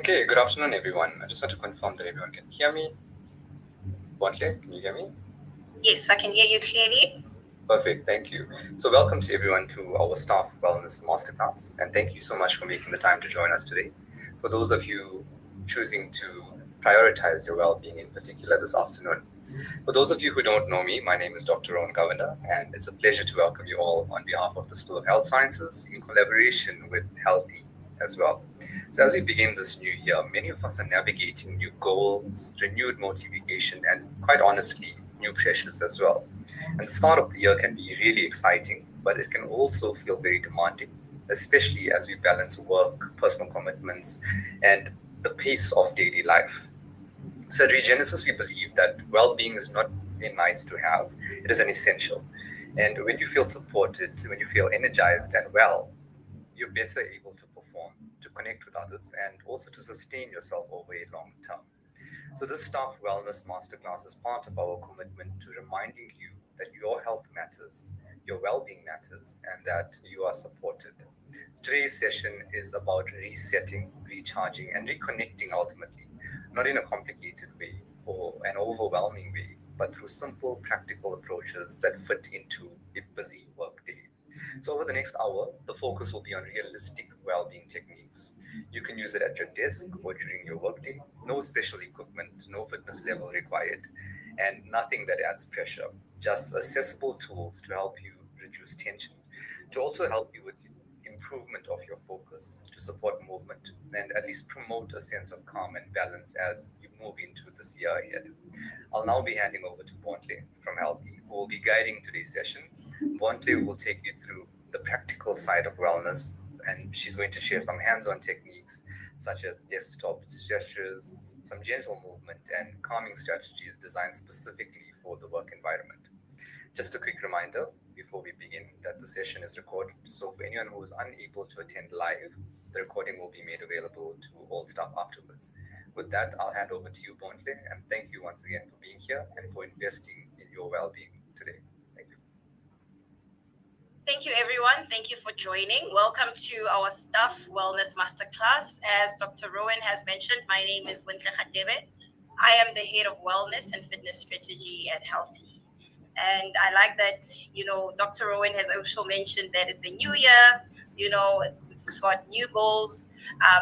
Okay, good afternoon, everyone. I just want to confirm that everyone can hear me. Bontle, can you hear me? Yes, I can hear you clearly. Perfect, thank you. So, welcome to everyone to our Staff Wellness Masterclass, and thank you so much for making the time to join us today. For those of you choosing to prioritize your well being in particular this afternoon, for those of you who don't know me, my name is Dr. Rowan Govender, and it's a pleasure to welcome you all on behalf of the School of Health Sciences in collaboration with Healthy as well. So, as we begin this new year, many of us are navigating new goals, renewed motivation, and quite honestly, new pressures as well. And the start of the year can be really exciting, but it can also feel very demanding, especially as we balance work, personal commitments, and the pace of daily life. So at Regenesis, we believe that well-being is not a nice to have; it is an essential. And when you feel supported, when you feel energized and well, you're better able to perform, to connect with others, and also to sustain yourself over a long term. So this staff wellness masterclass is part of our commitment to reminding you that your health matters, your well-being matters, and that you are supported. Today's session is about resetting, recharging, and reconnecting ultimately, not in a complicated way or an overwhelming way, but through simple, practical approaches that fit into a busy workday. So, over the next hour, the focus will be on realistic well being techniques. You can use it at your desk or during your workday. No special equipment, no fitness level required, and nothing that adds pressure. Just accessible tools to help you reduce tension, to also help you with improvement of your focus, to support movement, and at least promote a sense of calm and balance as you move into this year ahead. I'll now be handing over to Bontle from Healthy, who will be guiding today's session. Bontle will take you through the practical side of wellness, and she's going to share some hands on techniques such as desktop gestures, some gentle movement, and calming strategies designed specifically for the work environment. Just a quick reminder before we begin that the session is recorded, so for anyone who is unable to attend live, the recording will be made available to all staff afterwards. With that, I'll hand over to you, Bontle, and thank you once again for being here and for investing in your well being today. Thank you. Thank you, everyone. Thank you for joining. Welcome to our Staff Wellness Masterclass. As Dr. Rowan has mentioned, my name is Wintle Khatebe. I am the head of wellness and fitness strategy at Healthy. And I like that, Dr. Rowan has also mentioned that it's a new year, we've got new goals,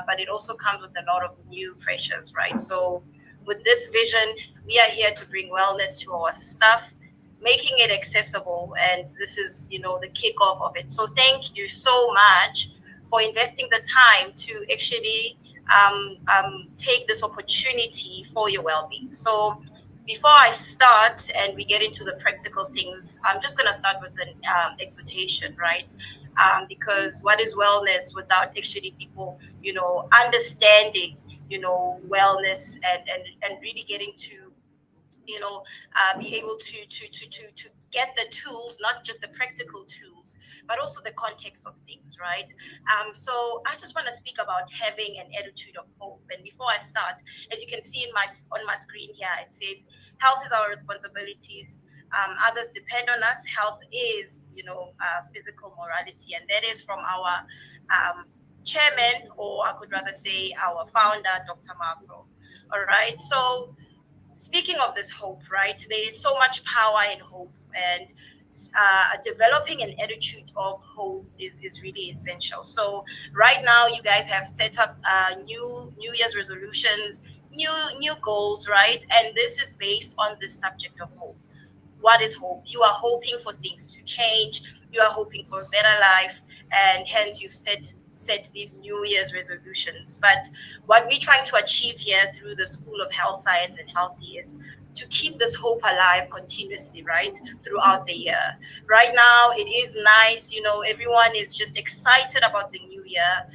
but it also comes with a lot of new pressures, right? So with this vision, we are here to bring wellness to our staff, making it accessible, and this is the kickoff of it. So thank you so much for investing the time to actually take this opportunity for your well-being. So before I start and we get into the practical things, I'm just going to start with an exhortation, right? Because what is wellness without actually people understanding wellness and really getting to be able to get the tools, not just the practical tools, but also the context of things, right? So I just want to speak about having an attitude of hope. And before I start, as you can see on my screen here, it says, "Health is our responsibilities. Others depend on us. Health is, physical morality," and that is from our chairman, or I could rather say our founder, Dr. Marco. All right, so speaking of this hope, right, there is so much power in hope, and developing an attitude of hope is really essential. So right now, you guys have set up New Year's resolutions, new goals, right? And this is based on the subject of hope. What is hope? You are hoping for things to change. You are hoping for a better life, and hence you've set these New Year's resolutions. But what we're trying to achieve here through the School of Health Science and Healthy is to keep this hope alive continuously, right, throughout the year. Right now, it is nice, everyone is just excited about the new year,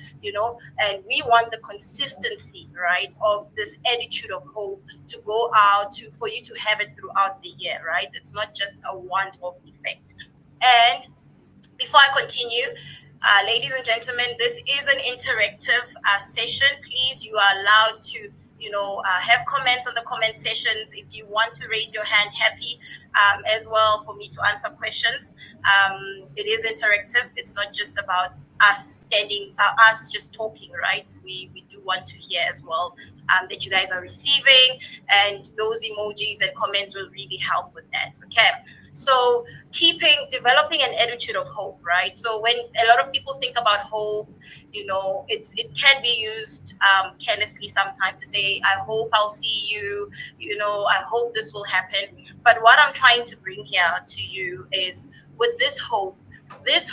and we want the consistency, right, of this attitude of hope to go out for you to have it throughout the year, right? It's not just a one-off effect. And before I continue, ladies and gentlemen, this is an interactive session. Please, you are allowed to have comments on the comment sessions. If you want to raise your hand, happy as well for me to answer questions. It is interactive. It's not just about us just talking, right? We do want to hear as well that you guys are receiving, and those emojis and comments will really help with that. Okay. So developing an attitude of hope, right? So when a lot of people think about hope, it can be used carelessly sometimes to say, I hope I'll see you, I hope this will happen. But what I'm trying to bring here to you is, with this hope is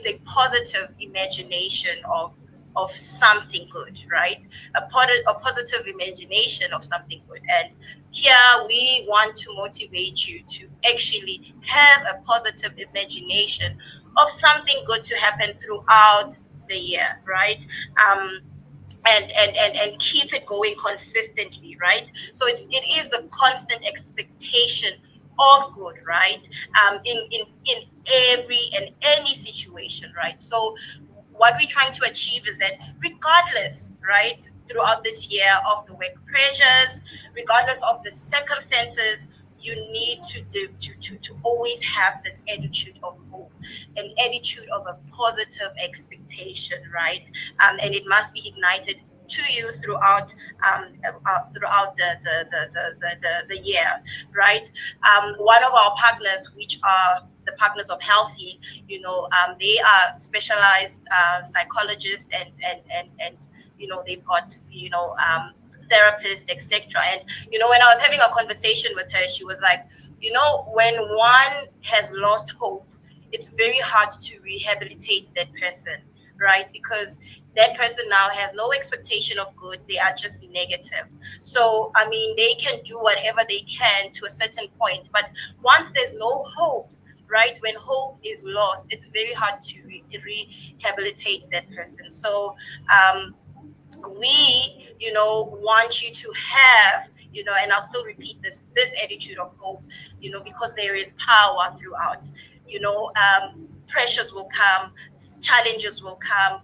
a positive imagination of something good, right? A positive imagination of something good. And here we want to motivate you to actually have a positive imagination of something good to happen throughout the year, right? And keep it going consistently, right? So it is the constant expectation of good, right? In every and any situation, right? So what we're trying to achieve is that, regardless, right, throughout this year of the work pressures, regardless of the circumstances, you need to always have this attitude of hope, an attitude of a positive expectation, right? And it must be ignited to you throughout the year, right? One of our partners, which are the partners of Healthy, they are specialized psychologists, and they've got therapists, etc. And when I was having a conversation with her, she was like, when one has lost hope, it's very hard to rehabilitate that person, right? Because that person now has no expectation of good. They are just negative. So, I mean, they can do whatever they can to a certain point. But once there's no hope, right? When hope is lost, it's very hard to rehabilitate that person. So, we want you to have, and I'll still repeat this attitude of hope, because there is power throughout. Pressures will come, challenges will come.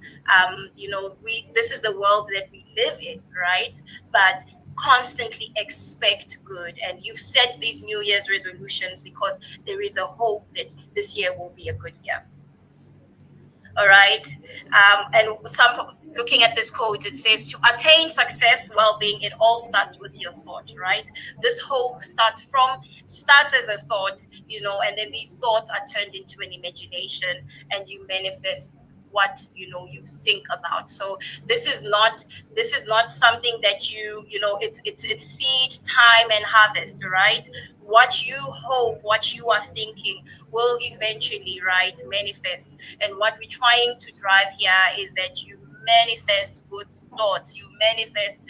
We this is the world that we live in, right? But constantly expect good, and you've set these New Year's resolutions because there is a hope that this year will be a good year. All right. And some looking at this quote, it says, to attain success, well-being, it all starts with your thought, right? This hope starts as a thought, and then these thoughts are turned into an imagination, and you manifest what you think about. So this is not something that it's seed, time, and harvest, right? What you hope, what you are thinking will eventually, right, manifest. And what we're trying to drive here is that you manifest good thoughts, you manifest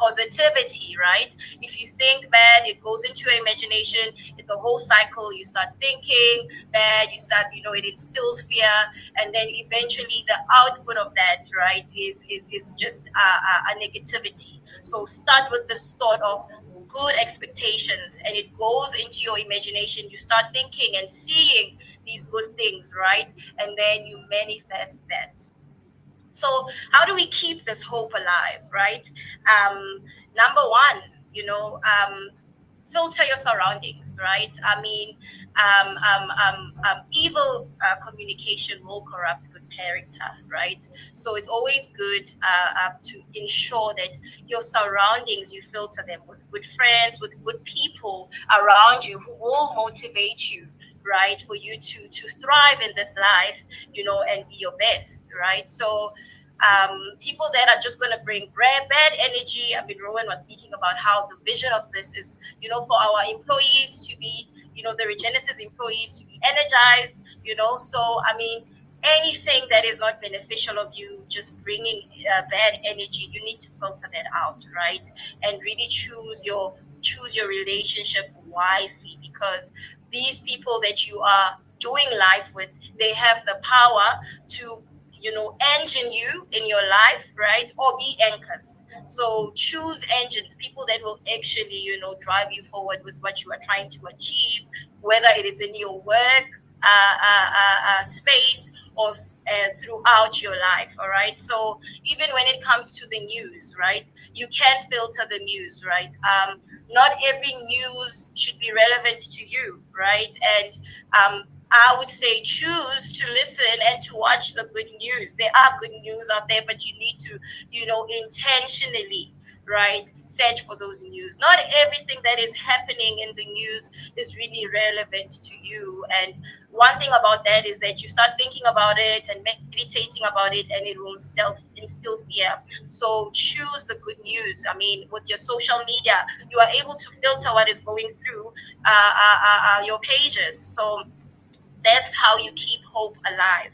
positivity, right? If you think bad, it goes into your imagination. It's a whole cycle. You start thinking bad, you start, it instills fear, and then eventually the output of that, right, is just a negativity. So start with this thought of good expectations, and it goes into your imagination. You start thinking and seeing these good things, right? And then you manifest that. So how do we keep this hope alive, right? Number one, filter your surroundings, right? I mean, evil communication will corrupt good character, right? So it's always good to ensure that your surroundings, you filter them with good friends, with good people around you who will motivate you, right, for you to thrive in this life, and be your best, right? So people that are just going to bring bad energy. I mean, Rowan was speaking about how the vision of this is, for our employees to be, the Regenesis employees to be energized, So, I mean, anything that is not beneficial of you, just bringing bad energy, you need to filter that out, right? And really choose your relationship wisely, because these people that you are doing life with, they have the power to engine you in your life, right? Or be anchors. So choose engines, people that will actually, drive you forward with what you are trying to achieve, whether it is in your work, space or throughout your life. All right. So even when it comes to the news, right, you can filter the news, right? Not every news should be relevant to you, right? And I would say choose to listen and to watch the good news. There are good news out there, but you need to, intentionally, right, search for those news. Not everything that is happening in the news is really relevant to you. And one thing about that is that you start thinking about it and meditating about it, and it will instill fear. So choose the good news. I mean, with your social media, you are able to filter what is going through your pages. So that's how you keep hope alive.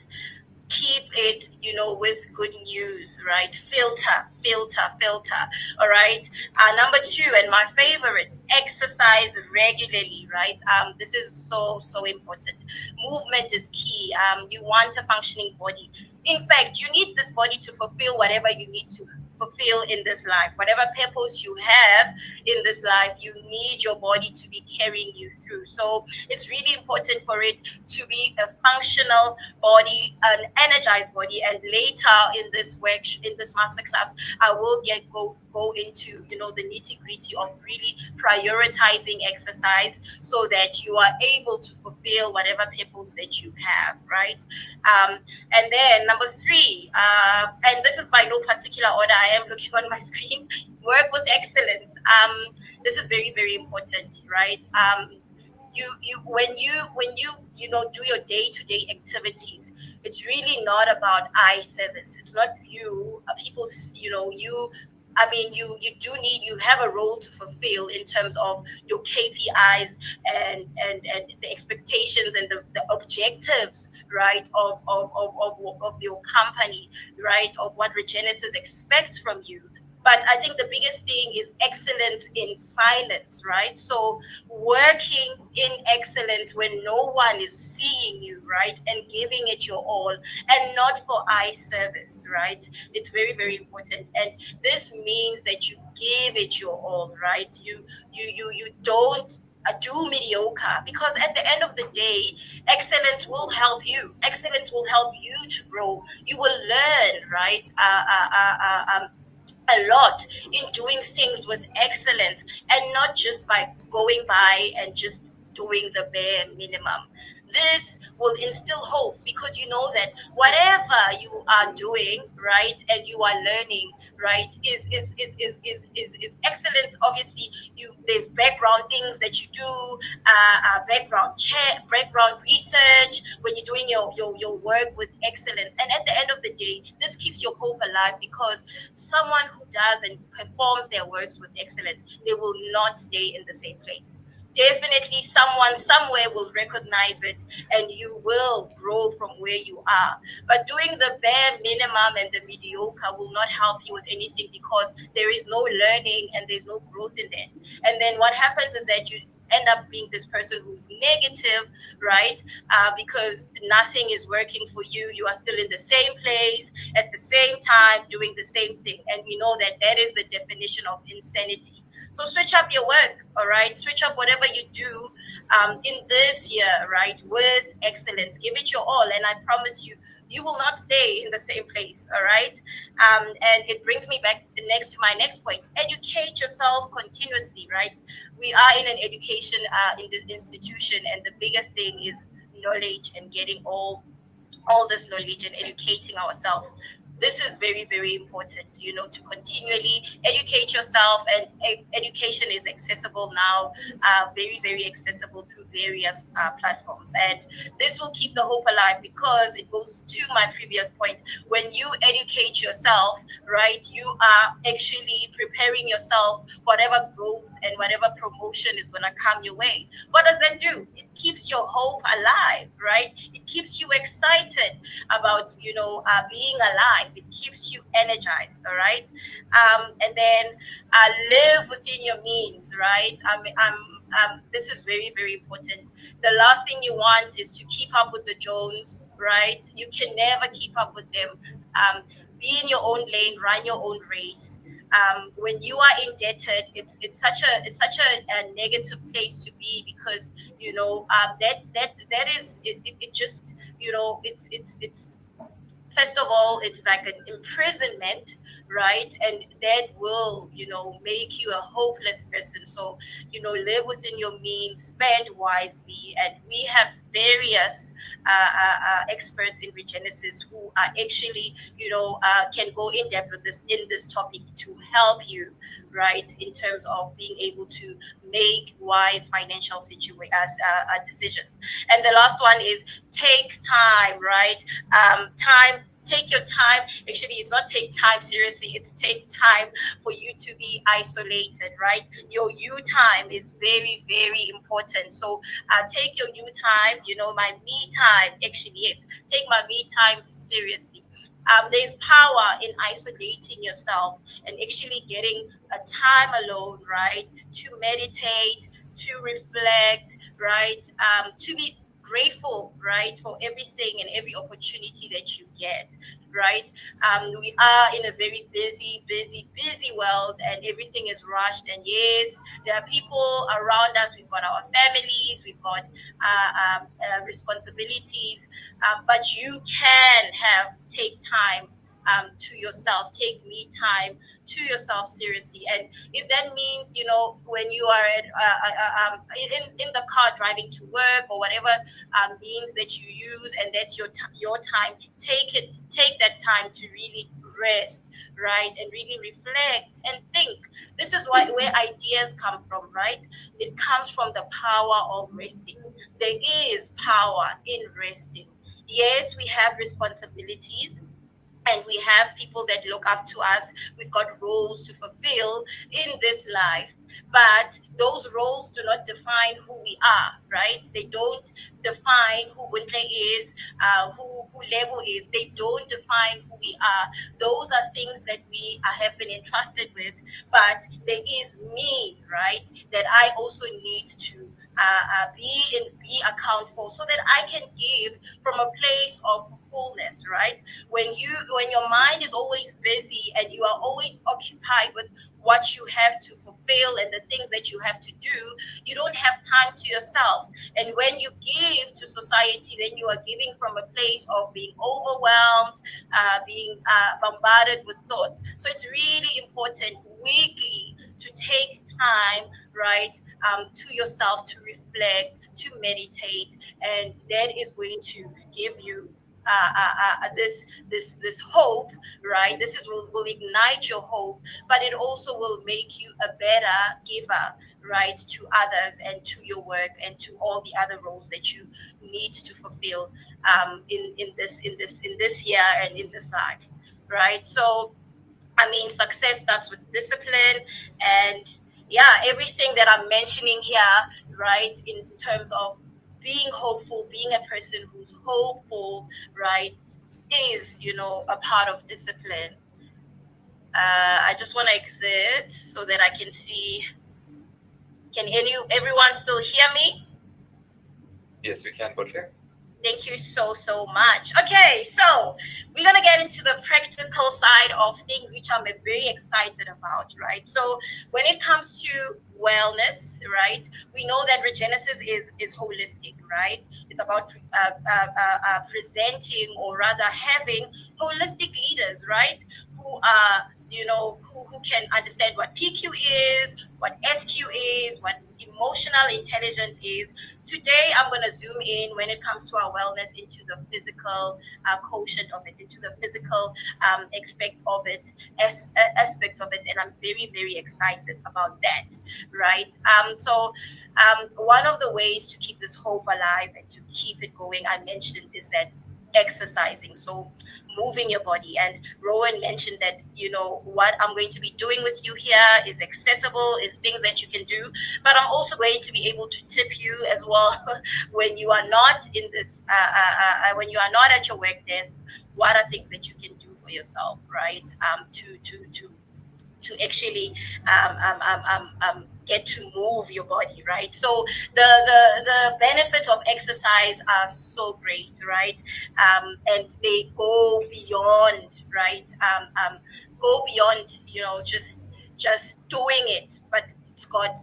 Keep it, with good news, right? Filter. All right. Number two, and my favorite, exercise regularly, right? This is so important. Movement is key. You want a functioning body. In fact, you need this body to fulfill whatever you need to fulfill in this life. Whatever purpose you have in this life, you need your body to be carrying you through. So it's really important for it to be a functional body, an energized body. And later in this work, in this masterclass, I will go into the nitty gritty of really prioritizing exercise so that you are able to fulfill whatever purpose that you have, right? And then number three, and this is by no particular order, I am looking on my screen. Work with excellence. This is very important, right? You do your day-to-day activities, it's really not about eye service. It's not you people, you I mean, you have a role to fulfill in terms of your KPIs and the expectations and the objectives, right, of your company, right, of what Regenesis expects from you. But I think the biggest thing is excellence in silence, right? So working in excellence when no one is seeing you, right, and giving it your all, and not for eye service, right? It's very important, and this means that you give it your all, right? You don't do mediocre, because at the end of the day, excellence will help you. Excellence will help you to grow. You will learn, right? A lot in doing things with excellence, and not just by going by and just doing the bare minimum. This will instill hope, because you know that whatever you are doing, right, and you are learning, right, is excellence. Obviously, there's background things that you do, background check, background research when you're doing your work with excellence. And at the end of the day, this keeps your hope alive, because someone who does and performs their works with excellence, they will not stay in the same place. Definitely someone somewhere will recognize it, and you will grow from where you are. But doing the bare minimum and the mediocre will not help you with anything, because there is no learning and there's no growth in that. And then what happens is that you end up being this person who's negative, right? Because nothing is working for you. You are still in the same place at the same time doing the same thing. And we know that that is the definition of insanity. So switch up your work, all right? Switch up whatever you do in this year, right, with excellence. Give it your all, and I promise you, you will not stay in the same place, all right? And it brings me back next to my next point. Educate yourself continuously, right? We are in an education in the institution, and the biggest thing is knowledge, and getting all this knowledge and educating ourselves. This is very important, to continually educate yourself. And education is accessible now, very accessible through various platforms. And this will keep the hope alive, because it goes to my previous point. When you educate yourself, right, you are actually preparing yourself for whatever growth and whatever promotion is going to come your way. What does that do? It keeps your hope alive, right? It keeps you excited about being alive. It keeps you energized, all right? And then live within your means, right? This is very important. The last thing you want is to keep up with the Jones, right? You can never keep up with them. Be in your own lane, run your own race. When you are indebted, it's such a negative place to be, because that is it just it's first of all, it's like an imprisonment, right? And that will make you a hopeless person. So live within your means, spend wisely. And we have various experts in regenesis who are actually can go in depth with this in this topic to help you, right, in terms of being able to make wise financial decisions. And the last one is take time, right? Take your time. Actually, it's not take time seriously, it's take time for you to be isolated, right? Your you time is very, very important. So take your you time, my me time. Actually, yes, take my me time seriously. There's power in isolating yourself and actually getting a time alone, right, to meditate, to reflect, right, to be grateful, right, for everything and every opportunity that you get, right? We are in a very busy world, and everything is rushed. And yes, there are people around us. We've got our families, we've got responsibilities, but you can take time to yourself, take me time to yourself seriously. And if that means, when you are in the car driving to work, or whatever means that you use, and that's your time, take that time to really rest, right, and really reflect and think. This is where ideas come from, right? It comes from the power of resting. There is power in resting. Yes, we have responsibilities, and we have people that look up to us. We've got roles to fulfill in this life, but those roles do not define who we are, right? They don't define who Wintle is, who Lebo is. They don't define who we are. Those are things that we have been entrusted with, but there is me, right, that I also need to be account for, so that I can give from a place of fullness, right? When your mind is always busy and you are always occupied with what you have to fulfill and the things that you have to do, you don't have time to yourself. And when you give to society, then you are giving from a place of being overwhelmed, being bombarded with thoughts. So it's really important weekly to take time, right, to yourself, to reflect, to meditate, and that is going to give you this hope, right? This is will ignite your hope, but it also will make you a better giver, right, to others and to your work and to all the other roles that you need to fulfill in this year and in this life, right? So I mean, success starts with discipline, and yeah, everything that I'm mentioning here, right, in terms of being hopeful, being a person who's hopeful, right, is, a part of discipline. I just want to exit so that I can see. Can everyone still hear me? Yes, we can, but here. Thank you so much. Okay, so we're gonna get into the practical side of things, which I'm very excited about, right? So when it comes to wellness, right, we know that Regenesis is holistic, right? It's about presenting, or rather having holistic leaders, right, who are who can understand what PQ is, what SQ is, what emotional intelligence is. Today, I'm going to zoom in when it comes to our wellness into the physical quotient of it, into the physical aspect of it, and I'm very, very excited about that, right? One of the ways to keep this hope alive and to keep it going, I mentioned, is that exercising. So moving your body. And Rowan mentioned that, what I'm going to be doing with you here is accessible, is things that you can do, but I'm also going to be able to tip you as well when you are not in this, when you are not at your work desk. What are things that you can do for yourself, right? To actually get to move your body, right? So the benefits of exercise are so great, right? And they go beyond, right? Go beyond, just just doing it, but it's got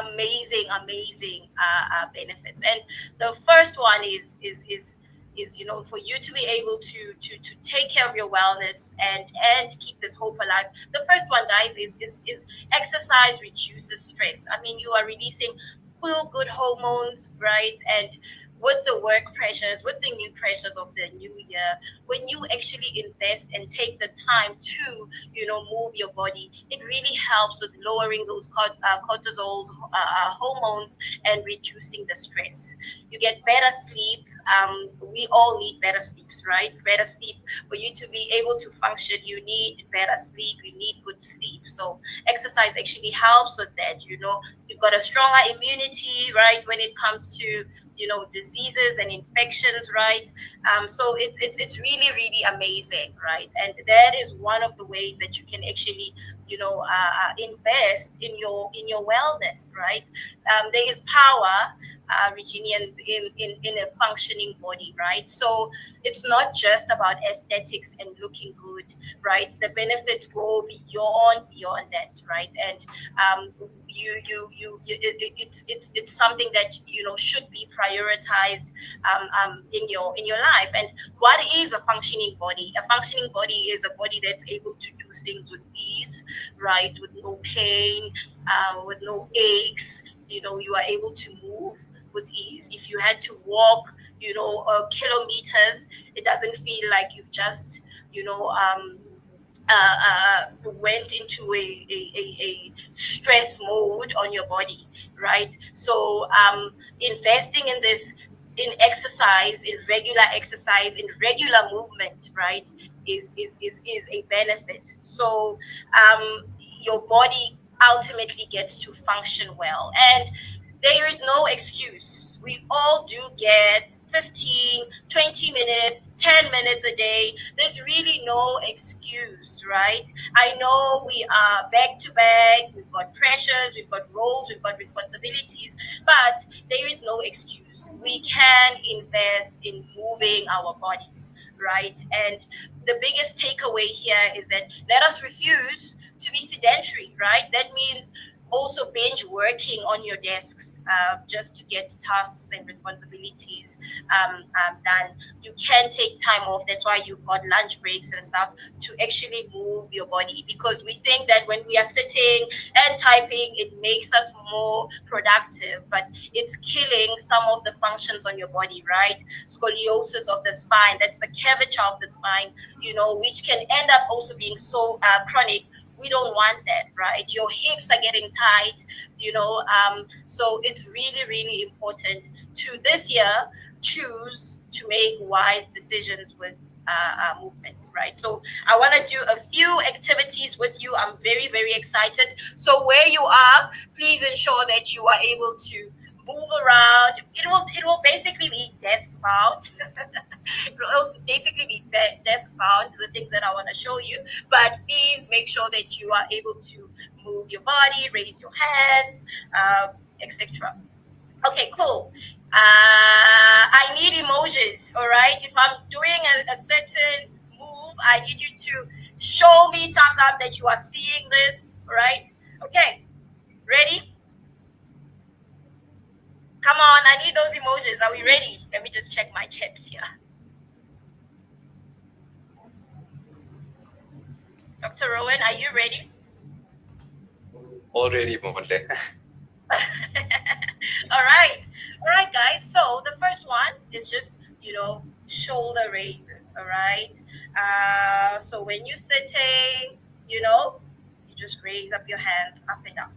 amazing benefits. And the first one is for you to be able to take care of your wellness and keep this hope alive. The first one, guys, is exercise reduces stress. I mean, you are releasing feel good hormones, right? And with the work pressures, with the new pressures of the new year, when you actually invest and take the time to, move your body, it really helps with lowering those cortisol hormones and reducing the stress. You get better sleep. We all need better sleeps, right? Better sleep for you to be able to function. You need better sleep. You need good sleep. So exercise actually helps with that. You've got a stronger immunity, right? When it comes to diseases and infections, right? So it's really really amazing, right? And that is one of the ways that you can actually invest in your wellness, right? There is power, Reginians, in a functioning body, right? So it's not just about aesthetics and looking good, right? The benefits go beyond that, right? And it's something that should be prioritized in your life. And what is a functioning body? A functioning body is a body that's able to do things with ease, right? With no pain, with no aches. You are able to move with ease. If you had to walk, kilometers, it doesn't feel like you've just, went into a stress mode on your body, right? So investing in this, in regular movement, right, is a benefit. So your body ultimately gets to function well. And there is no excuse. We all do get 15, 20 minutes, 10 minutes a day. There's really no excuse, right? I know we are back to back, we've got pressures, we've got roles, we've got responsibilities, but there is no excuse. We can invest in moving our bodies, right? And the biggest takeaway here is that let us refuse to be sedentary, right? That means also binge working on your desks, just to get tasks and responsibilities done. You can take time off. That's why you've got lunch breaks and stuff to actually move your body, because we think that when we are sitting and typing, it makes us more productive, but it's killing some of the functions on your body, right? Scoliosis of the spine, that's the curvature of the spine, which can end up also being so chronic. We don't want that, right? Your hips are getting tight, so it's really really important to this year choose to make wise decisions with movement, right? So I want to do a few activities with you. I'm very very excited. So where you are, please ensure that you are able to move around. It will basically be desk bound. It will also basically be desk bound, the things that I want to show you. But please make sure that you are able to move your body, raise your hands, etc. Okay, cool. I need emojis, all right? If I'm doing a certain move, I need you to show me thumbs up that you are seeing this, all right? Okay, ready? Come on, I need those emojis. Are we ready? Let me just check my chats here. Dr. Rowan, are you ready? Already, Monte. All right. All right, guys. So the first one is just, shoulder raises. All right. So when you're sitting, you just raise up your hands up and down.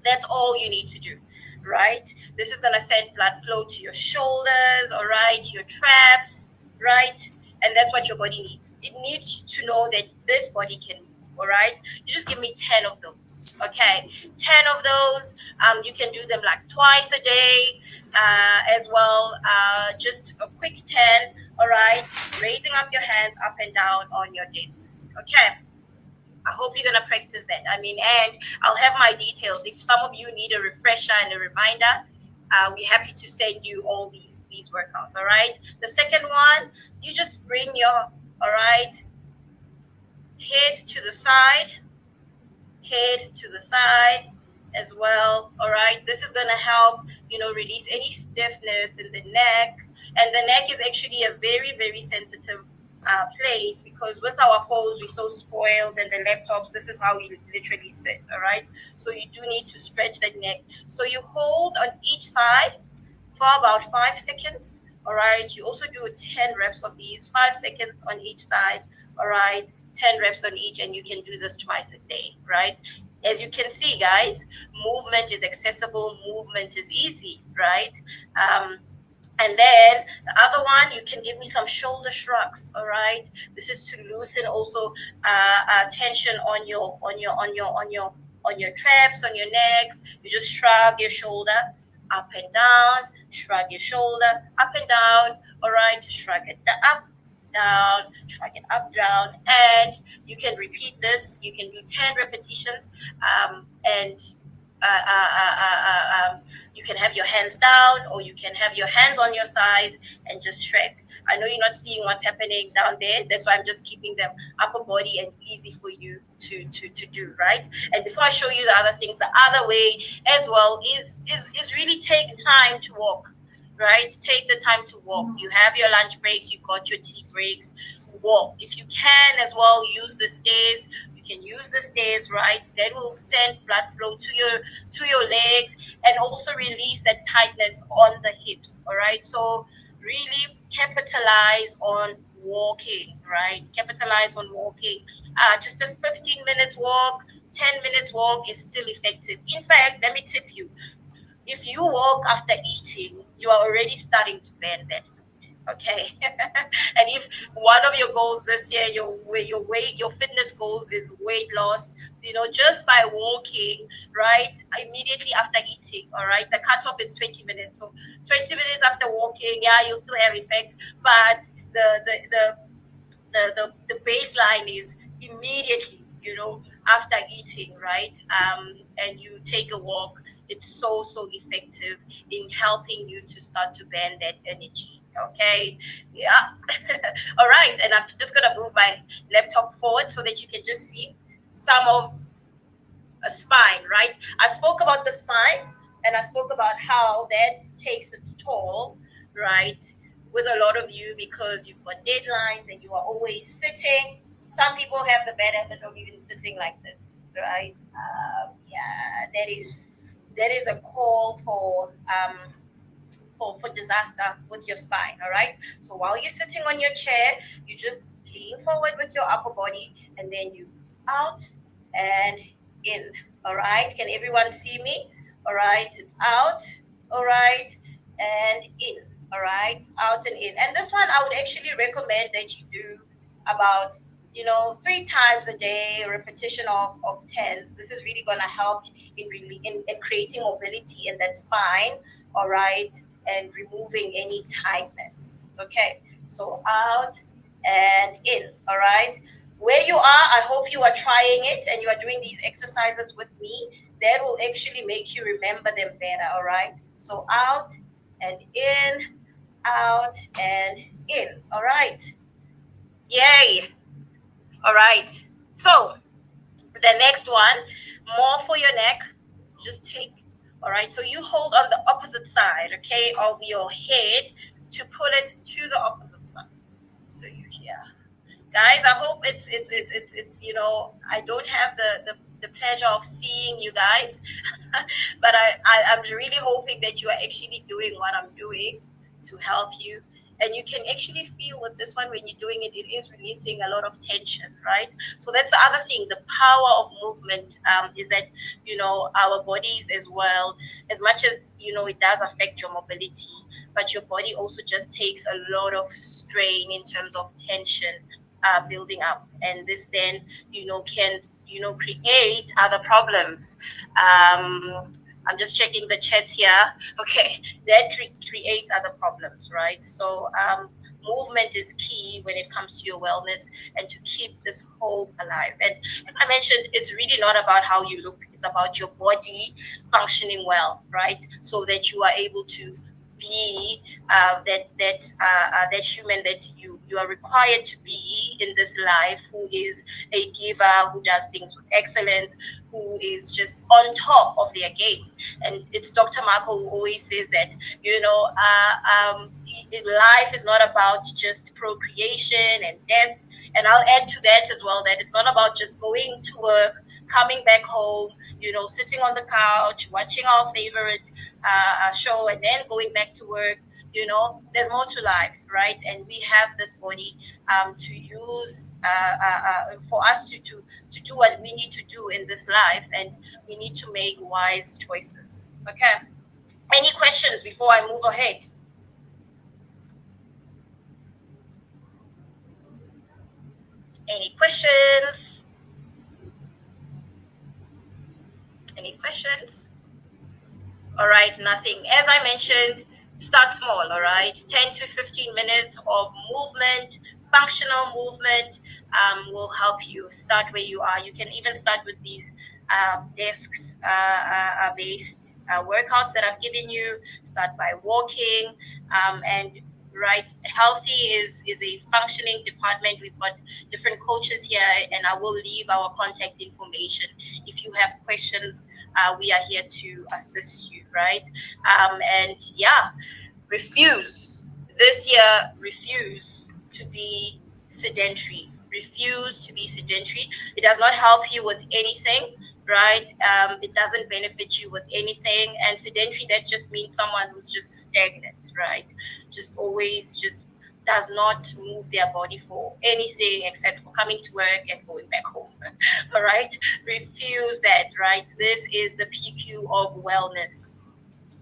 That's all you need to do, right? This is going to send blood flow to your shoulders, all right, your traps, right? And that's what your body needs. It needs to know that this body can move, all right? You just give me 10 of those, okay? 10 of those. You can do them like twice a day as well. Just a quick 10, all right? Raising up your hands up and down on your desk, okay? I hope you're gonna practice that. And I'll have my details. If some of you need a refresher and a reminder, we're happy to send you all these workouts. All right. The second one, you just bring your head to the side head to the side as well. All right, this is going to help, release any stiffness in the neck. And the neck is actually a very, very sensitive place, because with our phones we're so spoiled, and the laptops, this is how we literally sit. All right, so you do need to stretch the neck. So you hold on each side for about 5 seconds. All right, you also do 10 reps of these, 5 seconds on each side. All right, 10 reps on each, and you can do this twice a day. Right, as you can see, guys, movement is accessible, movement is easy. Right. And then the other one, you can give me some shoulder shrugs. All right, this is to loosen also tension on your traps, on your necks. You just shrug your shoulder up and down, shrug your shoulder up and down. All right, shrug it up, down, shrug it up, down, and you can repeat this. You can do 10 repetitions, and you can have your hands down, or you can have your hands on your thighs and just shrug. I know you're not seeing what's happening down there. That's why I'm just keeping them upper body and easy for you to do, right? And before I show you the other things, the other way as well is really take time to walk, right? Take the time to walk. You have your lunch breaks, you've got your tea breaks. Walk. If you can as well, use the stairs. You can use the stairs, right? That will send blood flow to your legs, and also release that tightness on the hips. All right. So really capitalize on walking, right? Capitalize on walking. Just a 15 minutes walk, 10 minutes walk is still effective. In fact, let me tip you. If you walk after eating, you are already starting to burn that food. Okay. And if one of your goals this year, your fitness goals is weight loss, just by walking, right, immediately after eating. All right, the cutoff is 20 minutes. So 20 minutes after walking, yeah, you'll still have effects, but the baseline is immediately, after eating, right? And you take a walk. It's so effective in helping you to start to burn that energy. Okay, yeah. All right, and I'm just gonna move my laptop forward so that you can just see some of a spine, right? I spoke about the spine, and I spoke about how that takes its toll, right, with a lot of you, because you've got deadlines and you are always sitting. Some people have the bad habit of even sitting like this, right? Yeah, that is a call for disaster with your spine. All right. So while you're sitting on your chair, you just lean forward with your upper body, and then you out and in. All right. Can everyone see me? All right. It's out. All right. And in. All right. Out and in. And this one I would actually recommend that you do about 3 times a day, repetition of tens. This is really going to help in creating mobility in that spine. All right. And removing any tightness. Okay. So out and in. All right. Where you are, I hope you are trying it and you are doing these exercises with me. That will actually make you remember them better. All right. So out and in, out and in. All right. Yay. All right. So the next one, more for your neck. Just take. All right. So you hold on the opposite side, okay, of your head to pull it to the opposite side. So you're here. Guys, I hope it's I don't have the pleasure of seeing you guys, but I'm really hoping that you are actually doing what I'm doing to help you. And you can actually feel with this one, when you're doing it, it is releasing a lot of tension, right? So that's the other thing. The power of movement is that, our bodies as well, as much as, it does affect your mobility, but your body also just takes a lot of strain in terms of tension building up. And this then, can, create other problems. I'm just checking the chats here. Okay, that creates other problems, right? So movement is key when it comes to your wellness and to keep this hope alive. And as I mentioned, it's really not about how you look. It's about your body functioning well, right? So that you are able to be that human that you are required to be in this life, who is a giver, who does things with excellence, who is just on top of their game. And it's Dr. Marco who always says that, life is not about just procreation and death. And I'll add to that as well, that it's not about just going to work, coming back home, sitting on the couch, watching our favorite show, and then going back to work. There's more to life, right? And we have this body to use for us to do what we need to do in this life, and we need to make wise choices. Okay. Any questions before I move ahead? Any questions? Any questions? All right, nothing. As I mentioned, start small, all right? 10 to 15 minutes of movement, functional movement will help you start where you are. You can even start with these desks based workouts that I've given you. Start by walking and right. Healthy is a functioning department. We've got different coaches here, and I will leave our contact information. If you have questions, we are here to assist you, right? And yeah, refuse this year. Refuse to be sedentary. Refuse to be sedentary. It does not help you with anything, right? It doesn't benefit you with anything. And sedentary, that just means someone who's just stagnant, right? Just always just does not move their body for anything except for coming to work and going back home. All right? Refuse that, right? This is the PQ of wellness.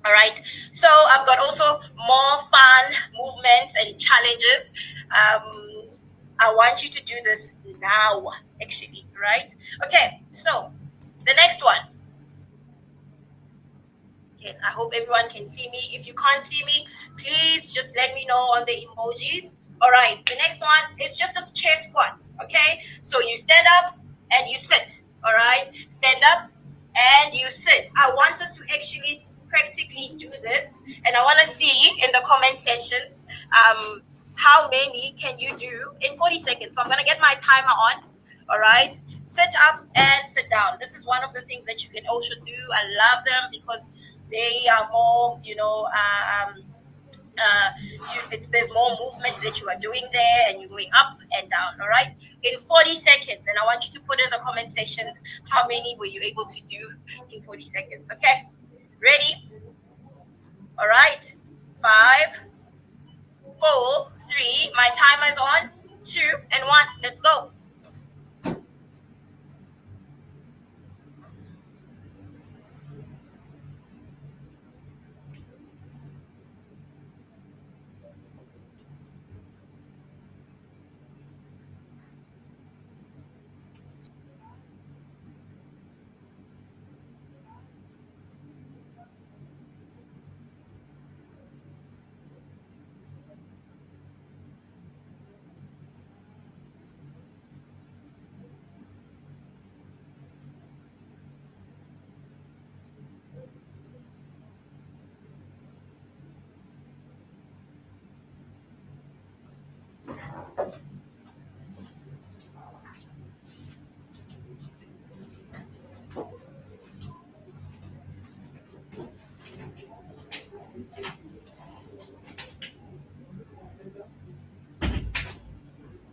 All right. So I've got also more fun movements and challenges. I want you to do this now, actually, right? Okay. So the next one. Okay, I hope everyone can see me. If you can't see me, please just let me know on the emojis. All right, the next one is just a chair squat. Okay, so you stand up and you sit. All right, stand up and you sit. I want us to actually practically do this, and I want to see in the comment sections how many can you do in 40 seconds. So I'm gonna get my timer on. All right, sit up and sit down. This is one of the things that you can also do. I love them because they are more, there's more movement that you are doing there, and you're going up and down. All right, in 40 seconds, and I want you to put in the comment sections how many were you able to do in 40 seconds. Okay, ready? All right, 5, 4, 3. My timer is on. 2 and 1. Let's go.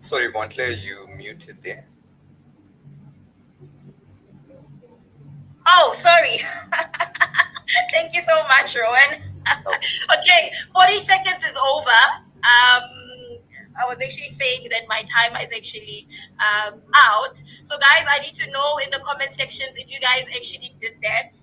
Sorry, Bontle, you muted there. Oh, sorry. Thank you so much, Rowan. Okay, 40 seconds is over. I was actually saying that my timer is actually out. So, guys, I need to know in the comment sections if you guys actually did that.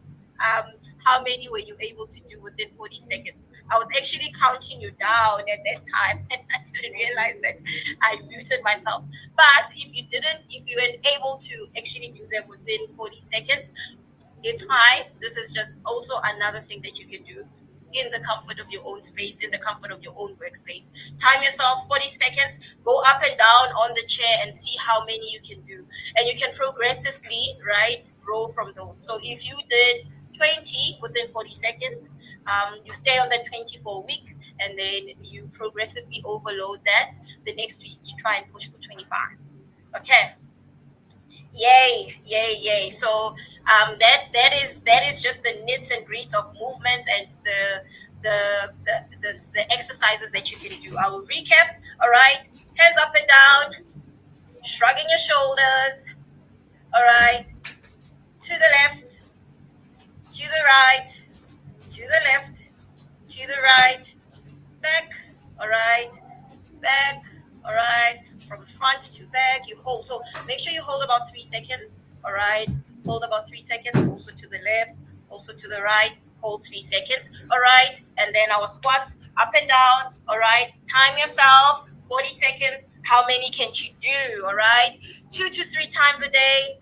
How many were you able to do within 40 seconds? I was actually counting you down at that time, and I didn't realize that I muted myself. But if you weren't able to actually do them within 40 seconds, it's fine. This is just also another thing that you can do in the comfort of your own space, in the comfort of your own workspace. Time yourself 40 seconds, go up and down on the chair and see how many you can do. And you can progressively, right, grow from those. So if you did 20 within 40 seconds, You stay on that 24 week, and then you progressively overload that. The next week, you try and push for 25. Okay. Yay, yay, yay. So that is just the nits and grits of movements and the exercises that you can do. I will recap. All right. Hands up and down, shrugging your shoulders. All right. To the left, to the right, to the left, to the right, back. All right. Back. All right. From front to back, you hold. So make sure you hold about 3 seconds. All right. Hold about 3 seconds. Also to the left, also to the right. Hold 3 seconds. All right. And then our squats up and down. All right. Time yourself. 40 seconds. How many can you do? All right. 2 to 3 times a day.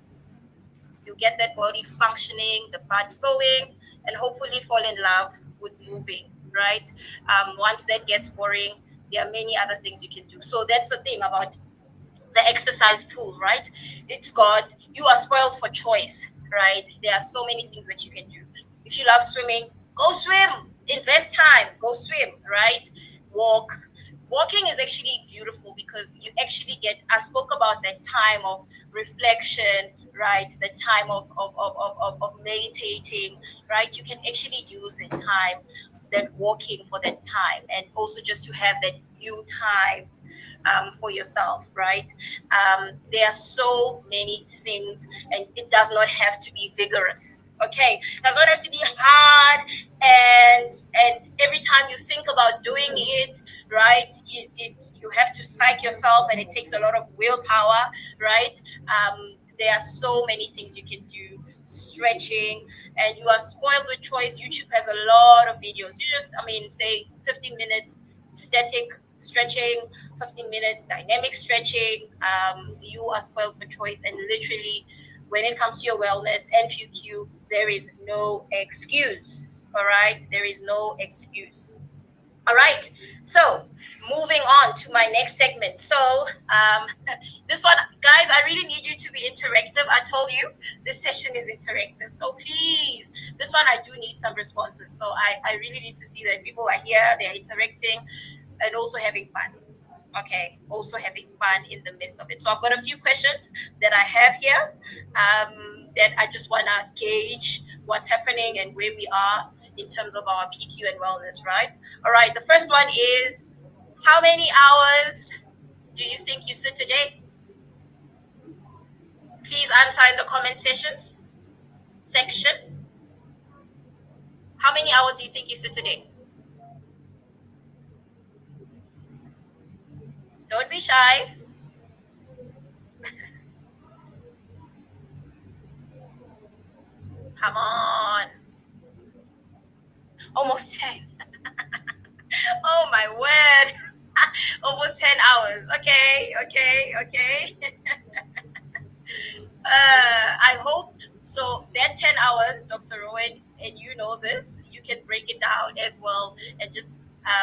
You get that body functioning, the blood flowing, and hopefully fall in love with moving, right? Once that gets boring, there are many other things you can do. So that's the thing about the exercise pool, right? It's got, you are spoiled for choice, right? There are so many things that you can do. If you love swimming, go swim, invest time, go swim, right? Walk. Walking is actually beautiful because you actually get, I spoke about that time of reflection, right? The time of meditating, right? You can actually use the time, that walking for that time, and also just to have that you time for yourself, right? There are so many things, and it does not have to be vigorous. Okay, it does not have to be hard, and every time you think about doing it, right, you have to psych yourself, and it takes a lot of willpower, right? There are so many things you can do. Stretching, and you are spoiled with choice. YouTube has a lot of videos. You just, I mean, say 15 minutes static stretching, 15 minutes dynamic stretching. You are spoiled for choice, and literally, when it comes to your wellness and PQ, there is no excuse. All right, there is no excuse. All right, so moving on to my next segment. So this one, guys, I really need you to be interactive. I told you this session is interactive, so please, this one I do need some responses. So I really need to see that people are here, they're interacting, and also having fun. Okay, also having fun in the midst of it. So I've got a few questions that I have here, that I just want to gauge what's happening and where we are in terms of our PQ and wellness, right? All right, the first one is, how many hours do you think you sit a day? Please answer in the comment section. How many hours do you think you sit a day? Don't be shy. Come on. Almost 10. Oh my word. Almost 10 hours. Okay. I hope so. That 10 hours, Dr. Rowan, and you know this, you can break it down as well and just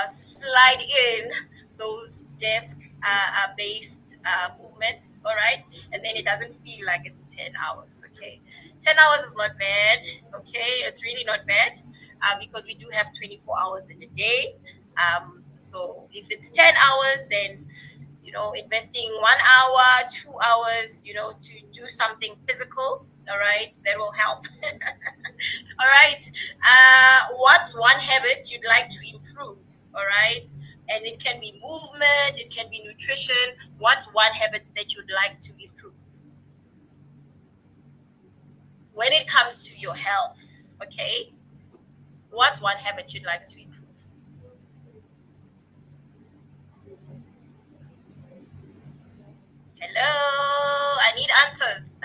slide in those desk based movements, all right? And then it doesn't feel like it's 10 hours, okay? 10 hours is not bad, okay? It's really not bad because we do have 24 hours in a day. So if it's 10 hours, then investing 1 hour, 2 hours, to do something physical, all right, that will help. All right. What's one habit you'd like to improve? All right. And it can be movement, it can be nutrition. What's one habit that you'd like to improve? When it comes to your health, okay, what's one habit you'd like to improve? Hello, I need answers.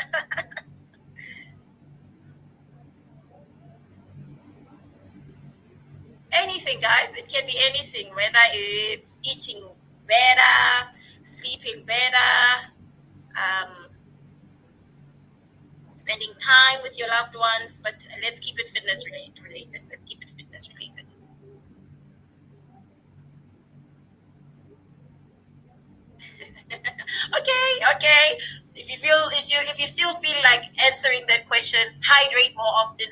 Anything, guys. It can be anything, whether it's eating better, sleeping better, spending time with your loved ones. But let's keep it fitness related. Let's keep it fitness related. Okay. If you still feel like answering that question, hydrate more often.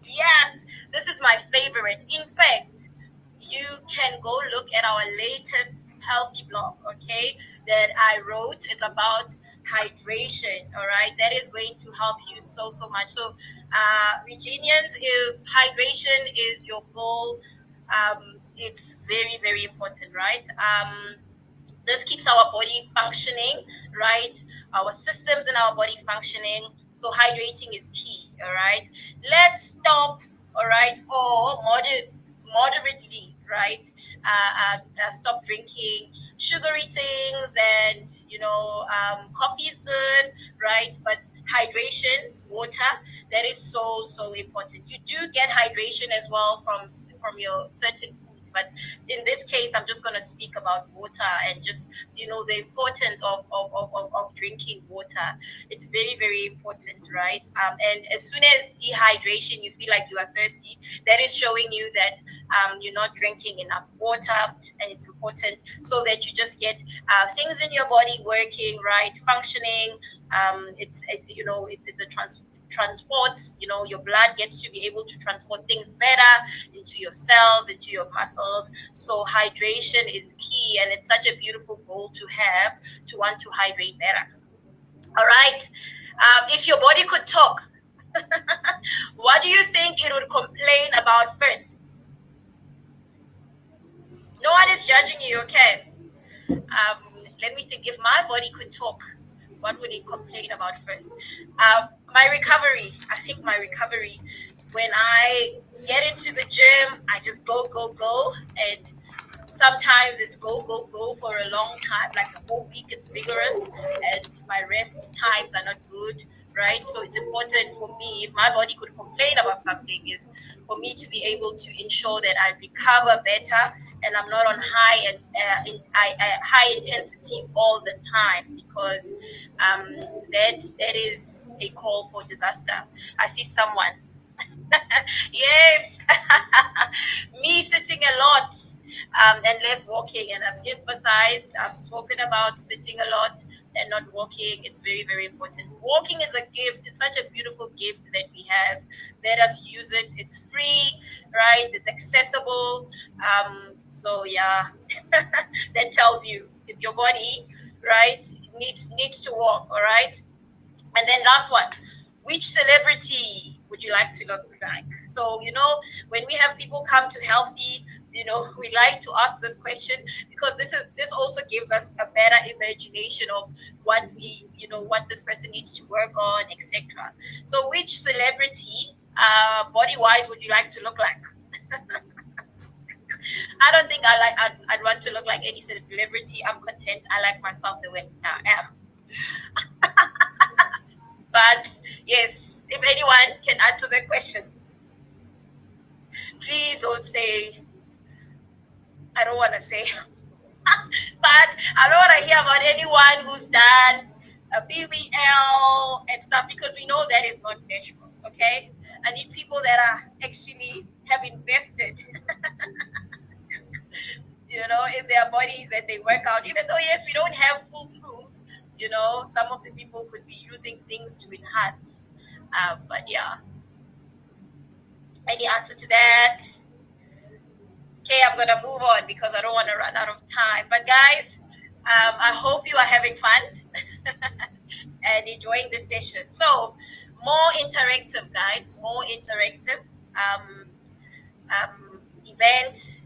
Yes, this is my favorite. In fact, you can go look at our latest healthy blog, okay, that I wrote. It's about hydration, all right? That is going to help you so, so much. So, Reginians, if hydration is your goal, it's very, very important, right? This keeps our body functioning, right? Our systems in our body functioning. So hydrating is key, all right? Let's stop, all right, or moderately, right? Stop drinking sugary things, and coffee is good, right? But hydration, water, that is so, so important. You do get hydration as well from your certain foods, but in this case, I'm just going to speak about water, and just the importance of drinking water. It's very, very important, right? And as soon as dehydration, you feel like you are thirsty, that is showing you that you're not drinking enough water. And it's important so that you just get things in your body working right, functioning. It's a transports, your blood gets to be able to transport things better into your cells, into your muscles. So hydration is key, and it's such a beautiful goal to have, to want to hydrate better. All right. If your body could talk, what do you think it would complain about first? No one is judging you, okay? Let me think. If my body could talk, what would it complain about first? My recovery. I think my recovery. When I get into the gym, I just go, go, go. And sometimes it's go, go, go for a long time, like a whole week. It's vigorous, and my rest times are not good, right? So it's important for me, if my body could complain about something, is for me to be able to ensure that I recover better, and I'm not on high intensity all the time, because that is a call for disaster. I see someone. Yes, me sitting a lot, and less walking. And I've spoken about sitting a lot and not walking. It's very, very important. Walking is a gift. It's such a beautiful gift that we have. Let us use it. It's free, right? It's accessible. So yeah, that tells you if your body, right, needs to walk. All right. And then last one, which celebrity would you like to look like? So, when we have people come to Healthy, we like to ask this question, because this also gives us a better imagination of what this person needs to work on, etc. So, which celebrity, body-wise, would you like to look like? I don't think I'd want to look like any celebrity. I'm content. I like myself the way I am. But yes, if anyone can answer the question, please don't say, I don't want to say, but I don't want to hear about anyone who's done a BBL and stuff, because we know that is not natural, okay? I need people that are actually have invested, in their bodies, and they work out. Even though, yes, we don't have full proof, some of the people could be using things to enhance. But yeah, any answer to that? Okay, I'm gonna move on because I don't want to run out of time. But guys, I hope you are having fun and enjoying this session. So, more interactive, guys. More interactive event.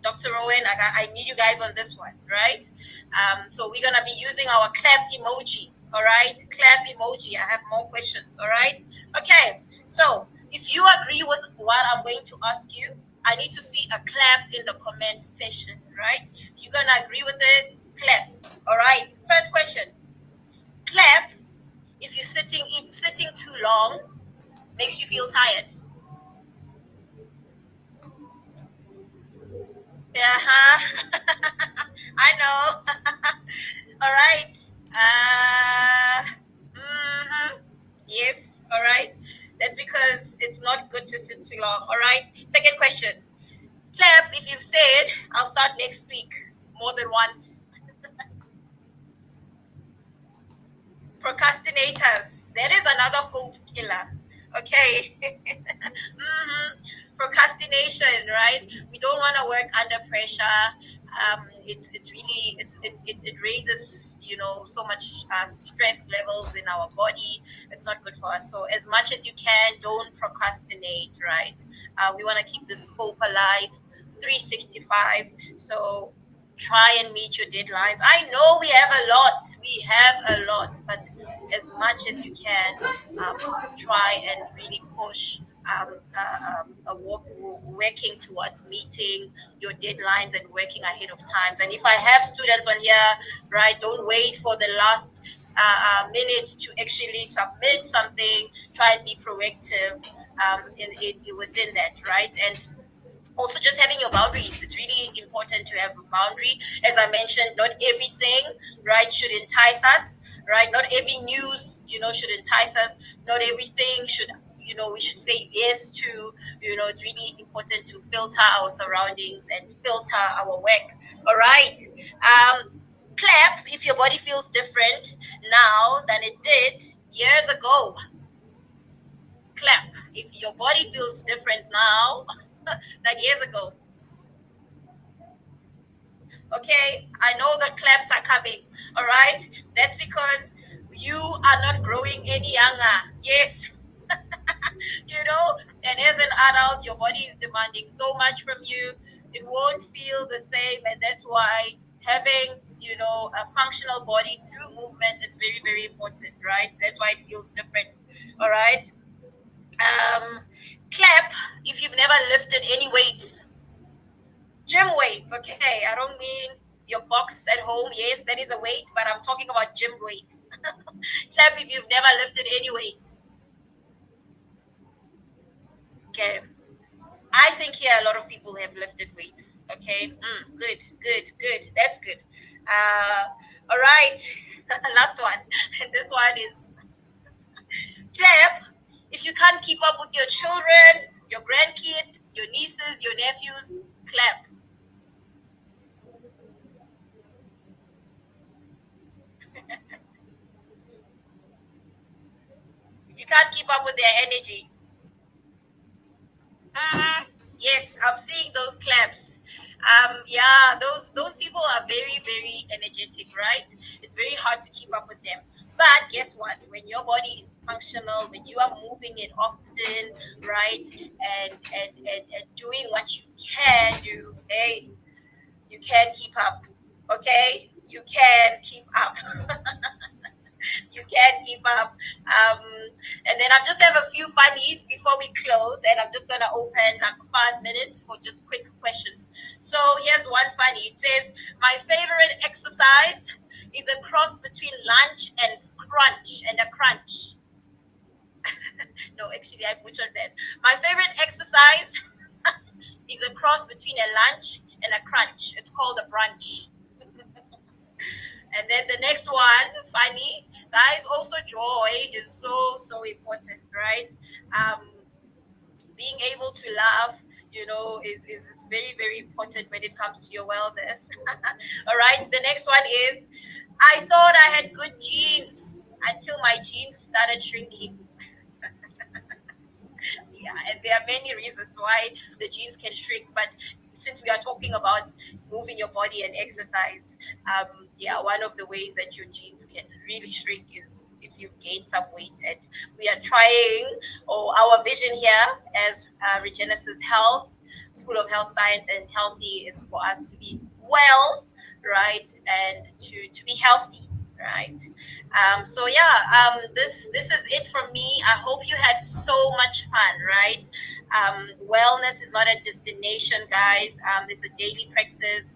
Dr. Rowan, I need you guys on this one, right? So we're gonna be using our clap emoji. All right, clap emoji. I have more questions. All right. Okay. So if you agree with what I'm going to ask you, I need to see a clap in the comment section, right? You're gonna agree with it, clap. All right. First question. Clap if sitting too long makes you feel tired. Uh-huh. I know. All right. Mhm. Yes. All right. That's because it's not good to sit too long. All right. Second question. Clap if you've said, I'll start next week more than once. Procrastinators. That is another hope killer. Okay. Procrastination, right? We don't want to work under pressure. It's really it raises so much stress levels in our body. It's not good for us. So as much as you can, don't procrastinate, right? We want to keep this hope alive, 365. So try and meet your deadlines. I know we have a lot, but as much as you can, try and really push working towards meeting your deadlines and working ahead of times. And if I have students on here, right, don't wait for the last minute to actually submit something. Try and be proactive within that, right? And also just having your boundaries. It's really important to have a boundary. As I mentioned, not everything, right, should entice us, right? Not every news, should entice us. Not everything should, we should say yes to. It's really important to filter our surroundings and filter our work. All right. Clap if your body feels different now than it did years ago. Clap if your body feels different now than years ago. Okay, I know the claps are coming. All right, that's because you are not growing any younger. Yes, and as an adult, your body is demanding so much from you. It won't feel the same, and that's why having a functional body through movement is very, very important, right? That's why it feels different. All right. Clap if you've never lifted any weights. Gym weights, okay. I don't mean your box at home. Yes, that is a weight, but I'm talking about gym weights. Clap if you've never lifted any weight. Okay. I think here a lot of people have lifted weights. Okay. Good, good, good. That's good. All right. Last one. And this one is clap if you can't keep up with your children, your grandkids, your nieces, your nephews. Clap. If you can't keep up with their energy. Yes, I'm seeing those claps. Yeah, those people are very, very energetic, right? It's very hard to keep up with them. But guess what? When your body is functional, when you are moving it often, right, and doing what you can do, hey, you can keep up. Okay, you can keep up. You can keep up. And then I just have a few funnies before we close, and I'm just gonna open like 5 minutes for just quick questions. So here's one funny. It says, "My favorite exercise is a cross between lunch and crunch and a crunch." No, actually, I butchered that. My favorite exercise is a cross between a lunch and a crunch. It's called a brunch. And then the next one, funny, guys, also joy is so, so important, right? Um, Being able to laugh, is very, very important when it comes to your wellness. All right, the next one is, I thought I had good genes until my genes started shrinking. Yeah, and there are many reasons why the genes can shrink, but since we are talking about moving your body and exercise, yeah, one of the ways that your genes can really shrink is if you gain some weight. And we are trying, or our vision here as Regenesis Health, School of Health Science and Healthy, is for us to be well, right, and to be healthy, right? So yeah, this is it from me. I hope you had so much fun, right? Wellness is not a destination, guys. It's a daily practice.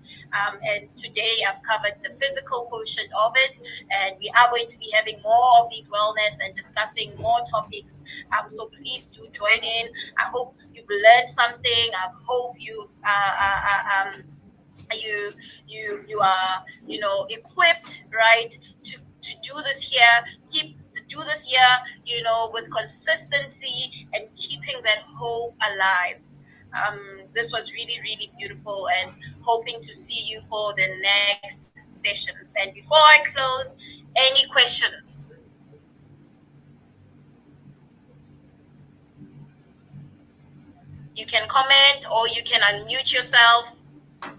And today I've covered the physical portion of it, and we are going to be having more of these wellness and discussing more topics. So please do join in. I hope you've learned something. I hope you are equipped, right, to do this here. Do this here, with consistency and keeping that hope alive. This was really, really beautiful, and hoping to see you for the next sessions. And before I close, any questions? You can comment or you can unmute yourself.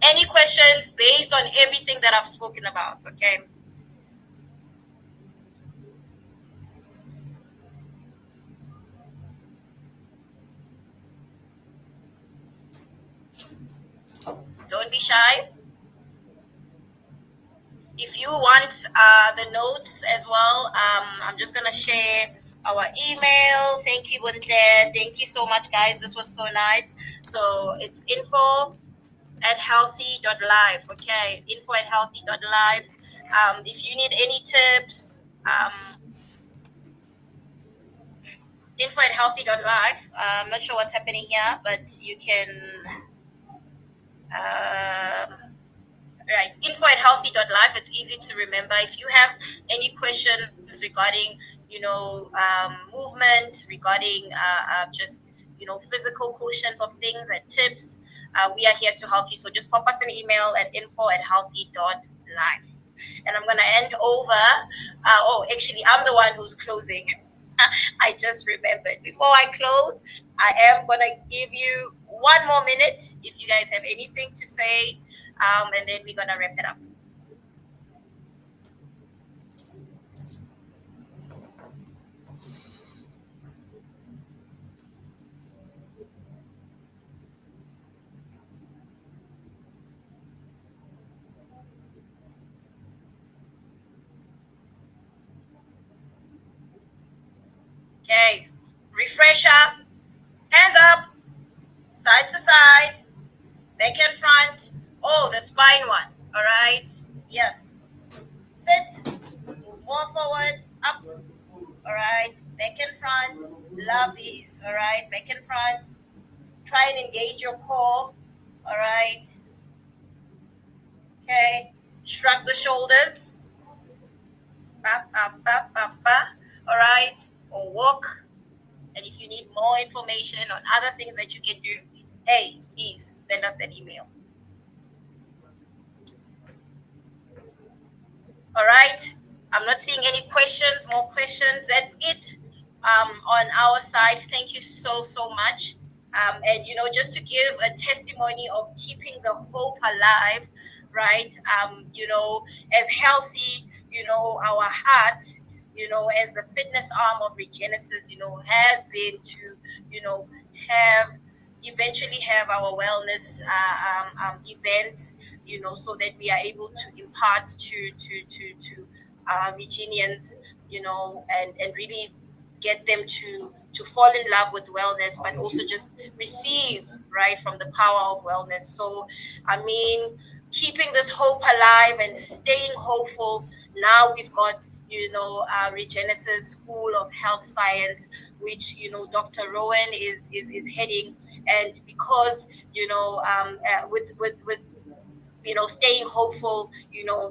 Any questions based on everything that I've spoken about, okay? Don't be shy. If you want the notes as well, I'm just going to share our email. Thank you, Buntle. Thank you so much, guys. This was so nice. So it's info@healthy.live. Okay, info@healthy.live. If you need any tips, info@healthy.live. I'm not sure what's happening here, but you can. Right, info@healthy.life. It's easy to remember. If you have any questions regarding, movement, regarding just, physical portions of things and tips, we are here to help you. So just pop us an email at info@healthy.life. And I'm going to end over. Actually, I'm the one who's closing. I just remembered. Before I close, I am going to give you one more minute if you guys have anything to say, and then we're going to wrap it up. Okay, refresher, hands up, side to side, back and front. Oh, the spine one. All right. Yes. Sit, move more forward, up. All right. Back and front. Love these. All right. Back and front. Try and engage your core. All right. Okay. Shrug the shoulders. Ba, ba, ba, ba, ba. All right. Or walk. And if you need more information on other things that you can do, hey, please send us that email. All right. I'm not seeing any questions, more questions. That's it on our side. Thank you so, so much. And, just to give a testimony of keeping the hope alive, right? As healthy, our heart, as the fitness arm of Regenesis, has been to, have eventually have our wellness events, so that we are able to impart to Regenians, and really get them to fall in love with wellness, but also just receive right from the power of wellness. So, I mean, keeping this hope alive and staying hopeful. Now we've got Regenesis School of Health Science, which Dr. Rowan is heading, and because with staying hopeful,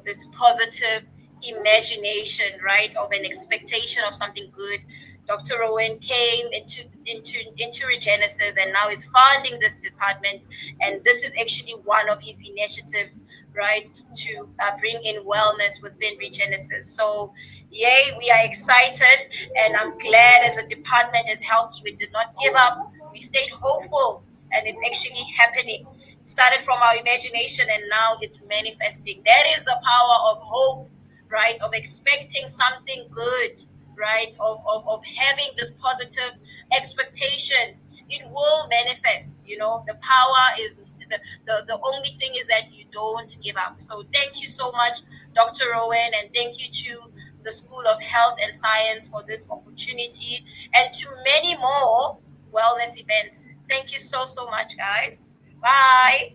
this positive imagination, right, of an expectation of something good. Dr. Rowan came into Regenesis and now is founding this department. And this is actually one of his initiatives, right, to bring in wellness within Regenesis. So, yay, we are excited. And I'm glad as a department, as Healthy, we did not give up. We stayed hopeful, and it's actually happening. It started from our imagination and now it's manifesting. That is the power of hope, right? Of expecting something good, right? Of having this positive expectation. It will manifest, the power is the only thing is that you don't give up. So thank you so much, Dr. Rowan, and thank you to the School of Health and Science for this opportunity, and to many more wellness events. Thank you so, so much, guys. Bye.